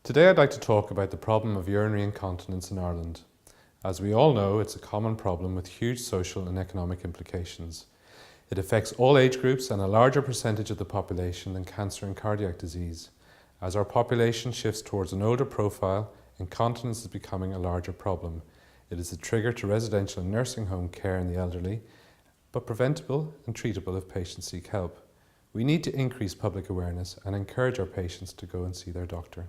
Today I'd like to talk about the problem of urinary incontinence in Ireland. As we all know, it's a common problem with huge social and economic implications. It affects all age groups and a larger percentage of the population than cancer and cardiac disease. As our population shifts towards an older profile, incontinence is becoming a larger problem. It is a trigger to residential and nursing home care in the elderly, but preventable and treatable if patients seek help. We need to increase public awareness and encourage our patients to go and see their doctor.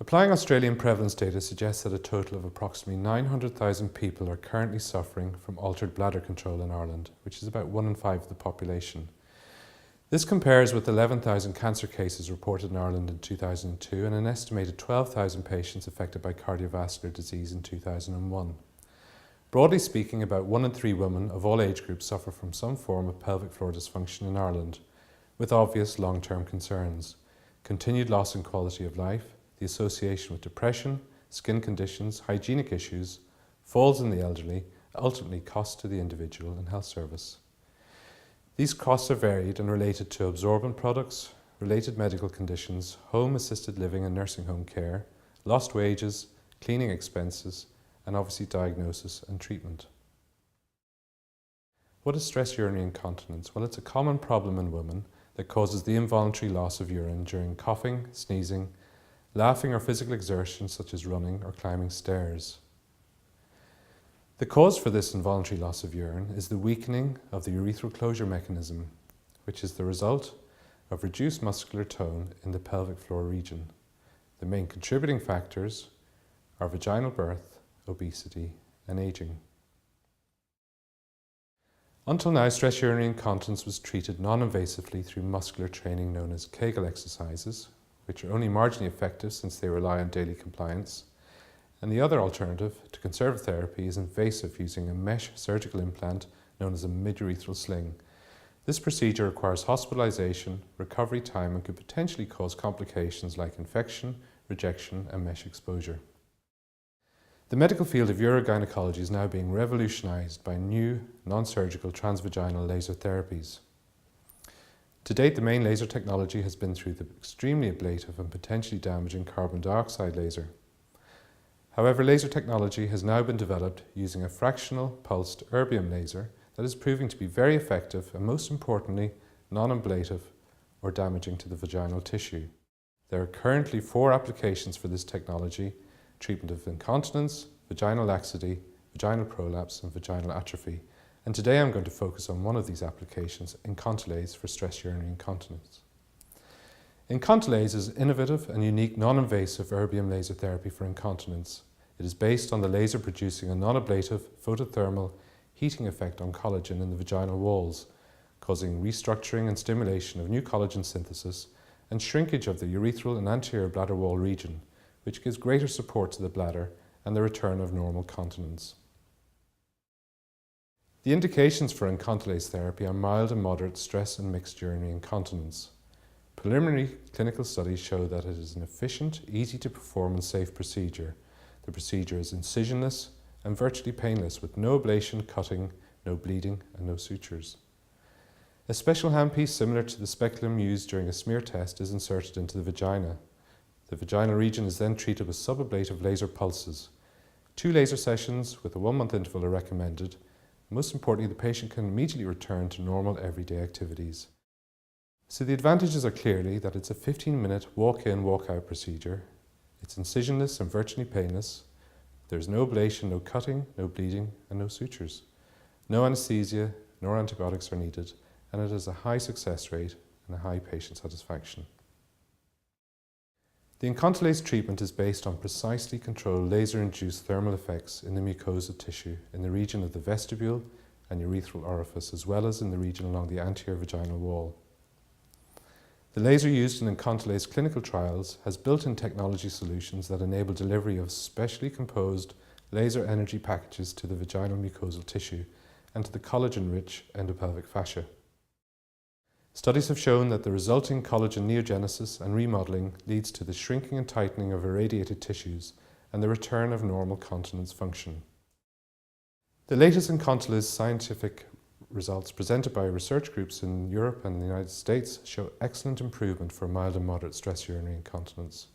Applying Australian prevalence data suggests that a total of approximately 900,000 people are currently suffering from altered bladder control in Ireland, which is about 1 in 5 of the population. This compares with 11,000 cancer cases reported in Ireland in 2002 and an estimated 12,000 patients affected by cardiovascular disease in 2001. Broadly speaking, about 1 in 3 women of all age groups suffer from some form of pelvic floor dysfunction in Ireland, with obvious long-term concerns: continued loss in quality of life, the association with depression, skin conditions, hygienic issues, falls in the elderly, ultimately costs to the individual and health service. These costs are varied and related to absorbent products, related medical conditions, home assisted living and nursing home care, lost wages, cleaning expenses, and obviously diagnosis and treatment. What is stress urinary incontinence? Well, it's a common problem in women that causes the involuntary loss of urine during coughing, sneezing, laughing or physical exertion such as running or climbing stairs. The cause for this involuntary loss of urine is the weakening of the urethral closure mechanism, which is the result of reduced muscular tone in the pelvic floor region. The main contributing factors are vaginal birth, obesity, and aging. Until now, stress urinary incontinence was treated non-invasively through muscular training known as Kegel exercises, which are only marginally effective since they rely on daily compliance. And the other alternative to conservative therapy is invasive, using a mesh surgical implant known as a midurethral sling. This procedure requires hospitalization, recovery time, and could potentially cause complications like infection, rejection, and mesh exposure. The medical field of urogynecology is now being revolutionized by new non-surgical transvaginal laser therapies. To date, the main laser technology has been through the extremely ablative and potentially damaging carbon dioxide laser. However, laser technology has now been developed using a fractional pulsed erbium laser that is proving to be very effective and, most importantly, non-ablative or damaging to the vaginal tissue. There are currently 4 applications for this technology: treatment of incontinence, vaginal laxity, vaginal prolapse, and vaginal atrophy. And today I'm going to focus on one of these applications, Incontilase for stress urinary incontinence. Incontilase is innovative and unique non-invasive erbium laser therapy for incontinence. It is based on the laser producing a non-ablative photothermal heating effect on collagen in the vaginal walls, causing restructuring and stimulation of new collagen synthesis and shrinkage of the urethral and anterior bladder wall region, which gives greater support to the bladder and the return of normal continence. The indications for Incontilase therapy are mild and moderate stress and mixed urinary incontinence. Preliminary clinical studies show that it is an efficient, easy to perform and safe procedure. The procedure is incisionless and virtually painless, with no ablation, cutting, no bleeding, and no sutures. A special handpiece similar to the speculum used during a smear test is inserted into the vagina. The vaginal region is then treated with subablative laser pulses. 2 laser sessions with a 1-month interval are recommended. Most importantly, the patient can immediately return to normal everyday activities. So the advantages are clearly that it's a 15-minute walk-in, walk-out procedure. It's incisionless and virtually painless. There's no ablation, no cutting, no bleeding, and no sutures. No anesthesia nor antibiotics are needed, and it has a high success rate and a high patient satisfaction. The Incontilase treatment is based on precisely controlled laser-induced thermal effects in the mucosa tissue in the region of the vestibule and urethral orifice, as well as in the region along the anterior vaginal wall. The laser used in Incontilase clinical trials has built-in technology solutions that enable delivery of specially composed laser energy packages to the vaginal mucosal tissue and to the collagen-rich endopelvic fascia. Studies have shown that the resulting collagen neogenesis and remodeling leads to the shrinking and tightening of irradiated tissues and the return of normal continence function. The latest Incontilase scientific results presented by research groups in Europe and the United States show excellent improvement for mild and moderate stress urinary incontinence.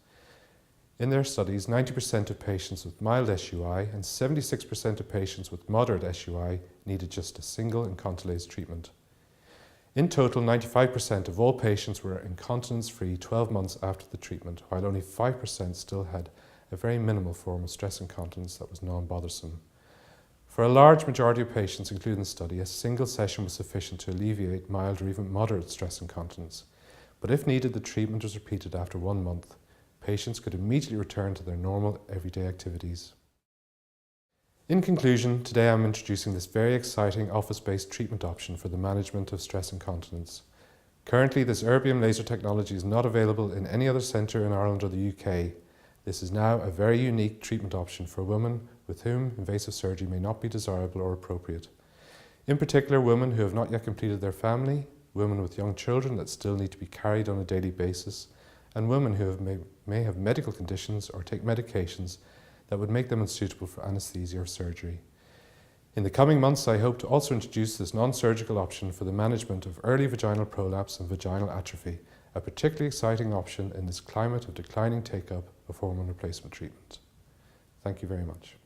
In their studies, 90% of patients with mild SUI and 76% of patients with moderate SUI needed just a single incontinence treatment. In total, 95% of all patients were incontinence-free 12 months after the treatment, while only 5% still had a very minimal form of stress incontinence that was non-bothersome. For a large majority of patients included in the study, a single session was sufficient to alleviate mild or even moderate stress incontinence. But if needed, the treatment was repeated after 1 month. Patients could immediately return to their normal everyday activities. In conclusion, today I'm introducing this very exciting office-based treatment option for the management of stress incontinence. Currently, this erbium laser technology is not available in any other centre in Ireland or the UK. This is now a very unique treatment option for women with whom invasive surgery may not be desirable or appropriate. In particular, women who have not yet completed their family, women with young children that still need to be carried on a daily basis, and women who may have medical conditions or take medications that would make them unsuitable for anaesthesia or surgery. In the coming months, I hope to also introduce this non-surgical option for the management of early vaginal prolapse and vaginal atrophy, a particularly exciting option in this climate of declining take-up of hormone replacement treatment. Thank you very much.